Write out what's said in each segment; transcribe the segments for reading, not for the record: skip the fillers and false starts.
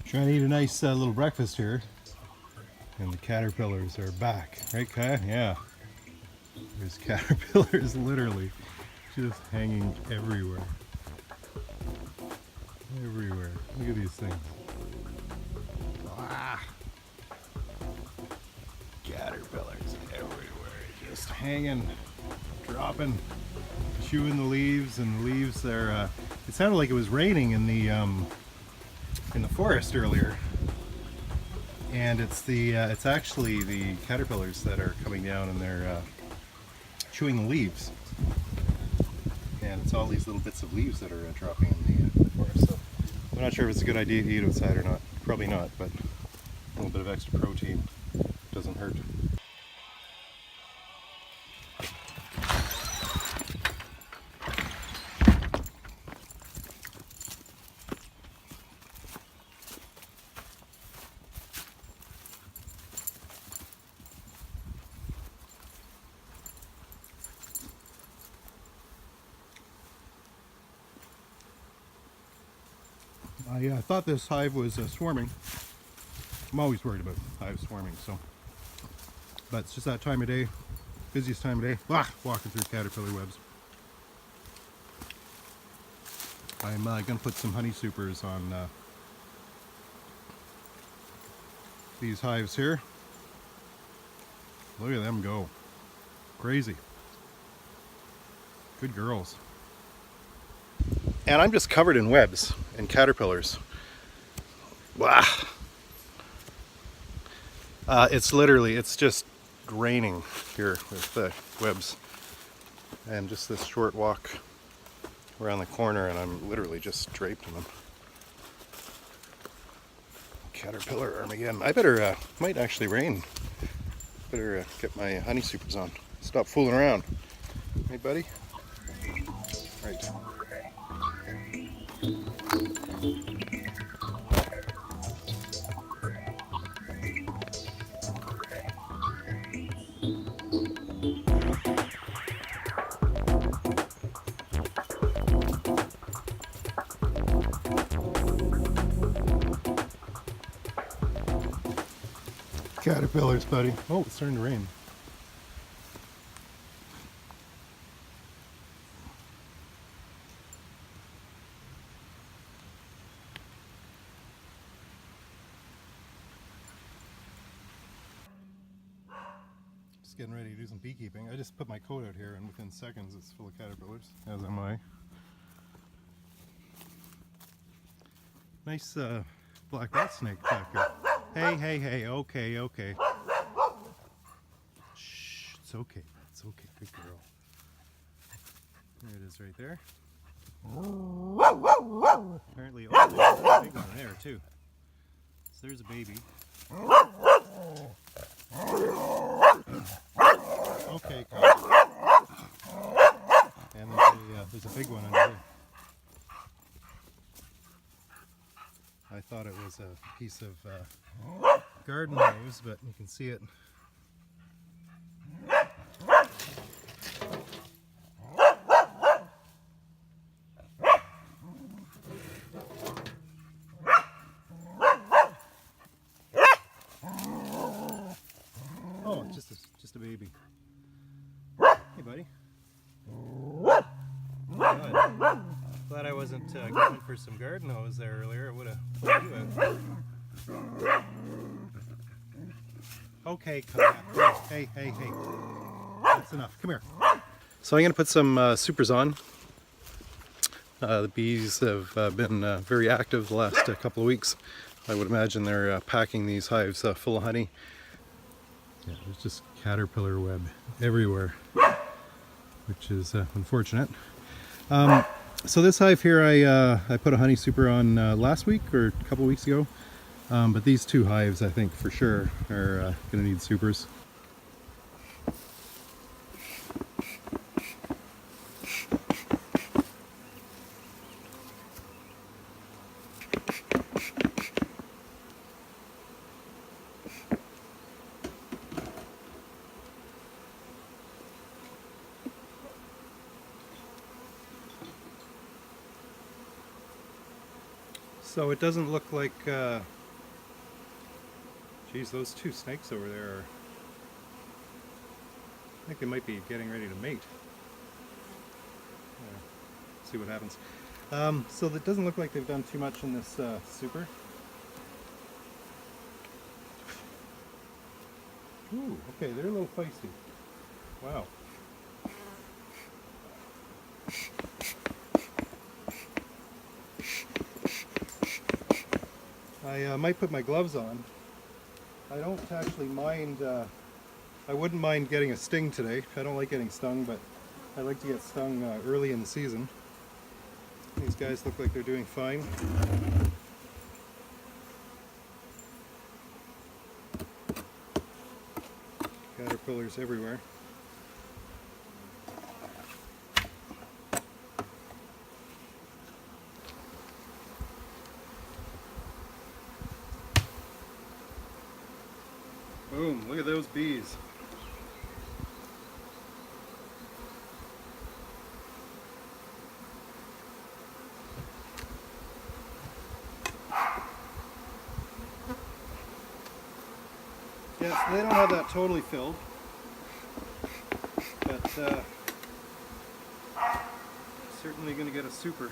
Trying to eat a nice little breakfast here, and the caterpillars are back. Right, Kaya? Yeah. There's caterpillars literally just hanging everywhere. Everywhere. Look at these things. Ah! Caterpillars everywhere. Just hanging, dropping, chewing the leaves, and the leaves are. It sounded like it was raining in the forest earlier, and it's actually the caterpillars that are coming down and they're chewing the leaves, and it's all these little bits of leaves that are dropping in the forest. So I'm not sure if it's a good idea to eat outside or not. Probably not, but a little bit of extra protein doesn't hurt. I thought this hive was swarming. I'm always worried about hives swarming, so. But it's just that time of day, busiest time of day. Walking through caterpillar webs. I'm going to put some honey supers on these hives here. Look at them go. Crazy. Good girls. And I'm just covered in webs and caterpillars. Wow. It's just raining here with the webs. And just this short walk around the corner and I'm literally just draped in them. Caterpillar Armageddon. I better, might actually rain. Better get my honey supers on. Stop fooling around. Hey buddy? Right. Caterpillars, buddy. Oh, it's starting to rain. Just getting ready to do some beekeeping. I just put my coat out here and within seconds it's full of caterpillars, as am I. Nice black bat snake back here. Hey, okay. Shh, it's okay, good girl. There it is right there. Apparently, oh, there's a big one there too. So there's a baby. Okay, and there's a big one under here. I thought it was a piece of garden hose, but you can see it. Oh, just a baby. Hey, buddy. Good. Glad I wasn't going for some garden hose there earlier. It would have pulled you out. Okay, come back. Hey. That's enough. Come here. So I'm going to put some supers on. The bees have been very active the last couple of weeks. I would imagine they're packing these hives full of honey. Yeah, there's just caterpillar web everywhere, which is unfortunate. So this hive here, I put a honey super on last week or a couple weeks ago, but these two hives I think for sure are going to need supers. So it doesn't look like, geez, those two snakes over there are, I think they might be getting ready to mate. See what happens. So it doesn't look like they've done too much in this super. Ooh, okay, they're a little feisty. Wow. I might put my gloves on. I don't actually mind, I wouldn't mind getting a sting today. I don't like getting stung, but I like to get stung early in the season. These guys look like they're doing fine. Caterpillars everywhere. Boom, look at those bees. Yes, they don't have that totally filled, but certainly going to get a super.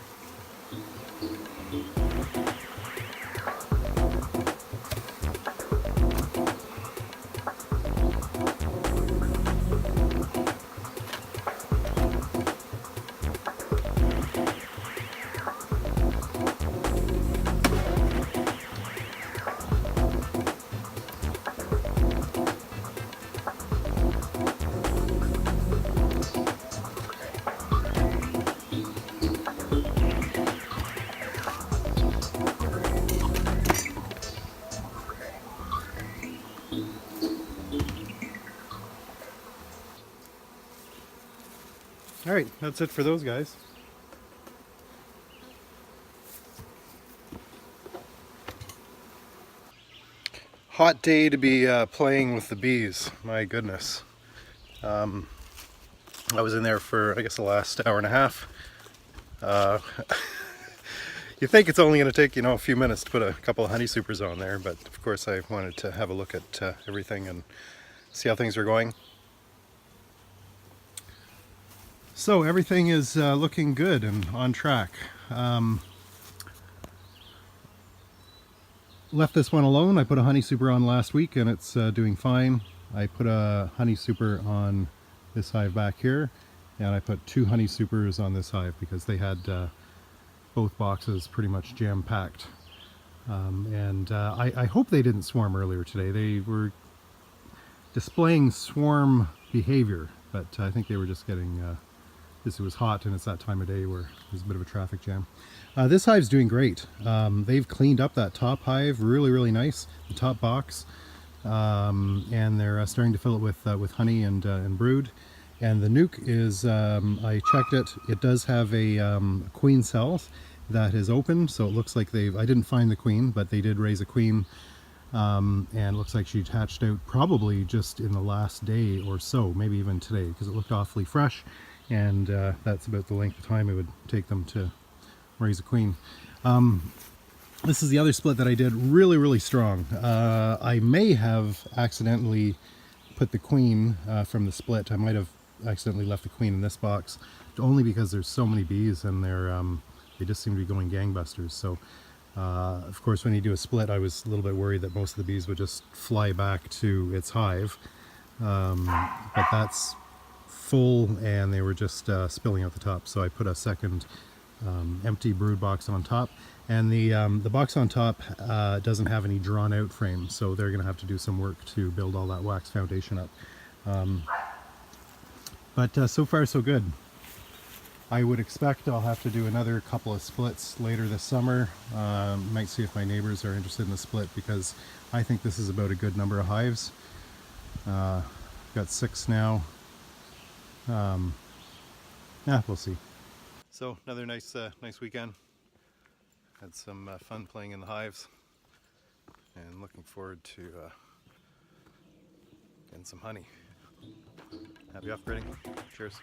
Alright, that's it for those guys. Hot day to be playing with the bees, my goodness. I was in there for, I guess, the last hour and a half. You think it's only going to take, a few minutes to put a couple of honey supers on there, but of course I wanted to have a look at everything and see how things are going. So everything is looking good and on track. Left this one alone. I put a honey super on last week and it's doing fine. I put a honey super on this hive back here, and I put 2 honey supers on this hive because they had both boxes pretty much jam-packed. I hope they didn't swarm earlier today. They were displaying swarm behavior, but I think they were just getting it was hot and it's that time of day where there's a bit of a traffic jam. This hive's doing great. They've cleaned up that top hive really nice, the top box, and they're starting to fill it with honey and brood. And the nuke is, I checked it, it does have a queen cell that is open, so it looks like I didn't find the queen, but they did raise a queen, and it looks like she hatched out probably just in the last day or so, maybe even today, because it looked awfully fresh. And that's about the length of time it would take them to raise a queen. This is the other split that I did really strong. I may have accidentally put the queen from the split. I might have accidentally left the queen in this box, only because there's so many bees and they just seem to be going gangbusters. So of course when you do a split, I was a little bit worried that most of the bees would just fly back to its hive, but that's full and they were just spilling out the top, so I put a second empty brood box on top, and the box on top doesn't have any drawn out frame, so they're gonna have to do some work to build all that wax foundation up, but so far so good. I would expect I'll have to do another couple of splits later this summer. Might see if my neighbors are interested in the split, because I think this is about a good number of hives. Got 6 now. Yeah, we'll see. So another nice weekend. Had some fun playing in the hives, and looking forward to getting some honey. Happy upgrading. Cheers.